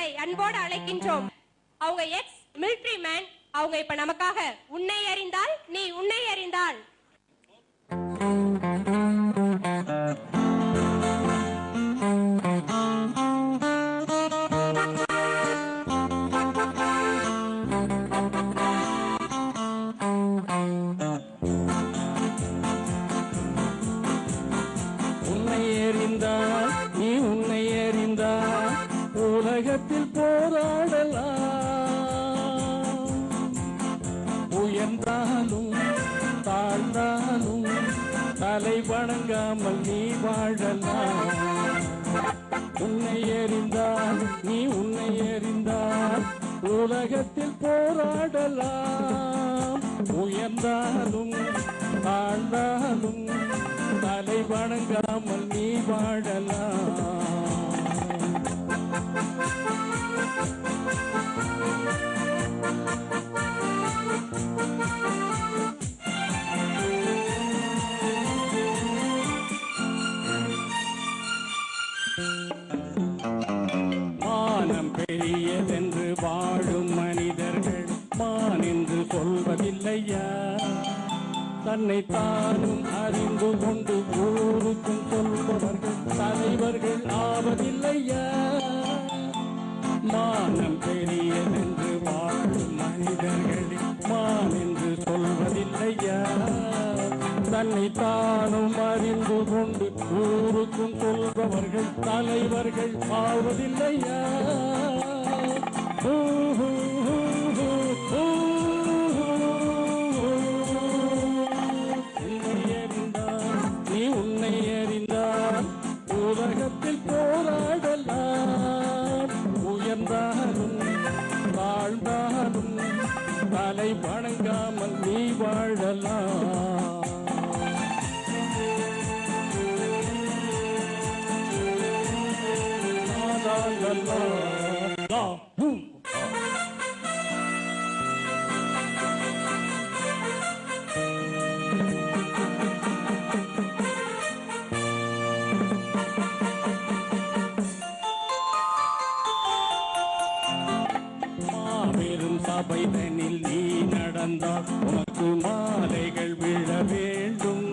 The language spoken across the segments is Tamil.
அவர்களை அன்போடு அழைக்கின்றோம். அவங்க எக்ஸ் மிலிட்டரி மேன். அவங்க இப்ப நமக்காக உன்னை அறிந்தால் நீ உன்னை அறிந்தால் உலகத்தில் போராடலாம், உயர்ந்தாலும் தாழ்ந்தாலும் தலை வணங்காமல் நீ வாழலாம். உன்னை எறிந்தால் நீ உன்னை எறிந்தால் உலகத்தில் போராடலாம், உயர்ந்தாலும் தாழ்ந்தாலும் தலை வணங்காமல் நீ வாழலாம். மானம் பெரியதென்று வாழும் மனிதர்கள் மான் என்று சொல்வதில்லையா? தன்னை தானும் அறிந்து கொண்டு ஊருக்கும் சொல்பவர்கள் தலைவர்கள் ஆவதில்லையா? மானம் பெரியதென்று வாழும் மனிதர்கள் மான் என்று சொல்வதில்லையா? தன்னை தானும் அறிந்து கொண்டு ஊருக்கும் சொல்பவர்கள் தலைவர்கள் ஆவதில்லையா? நீ உன்னை அறிந்தால் உலகத்தில் போராடலாம், உயர்ந்தாலும் தாழ்ந்தாலும் தலை வணங்காமல் நீ வாழலாம். மாபெரும் சபைதனில் நீ நடந்தால் உனக்கு மாலைகள் விழ வேண்டும்.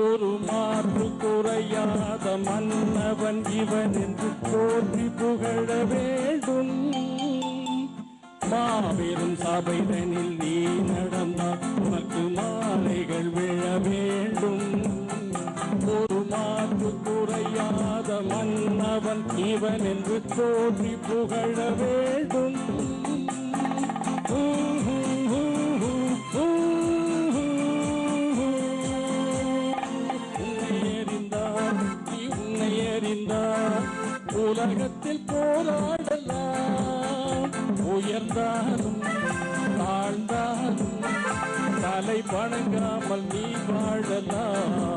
ஒரு மாற்று குறையாத மன்னவன் இவன் என்று போற்றி புகழ வேண்டும். மாபெரும் சபைதனில் நீ நடந்தால் உனக்கு மாலைகள் விழ வேண்டும். ஒரு மாற்று குறையாத மன்னவன் இவன் என்று போற்றி புகழ வேண்டும். உலகத்தில் போராடலாம், உயர்ந்தாலும் தாழ்ந்தாலும் தலை வணங்காமல் நீ வாழலாம்.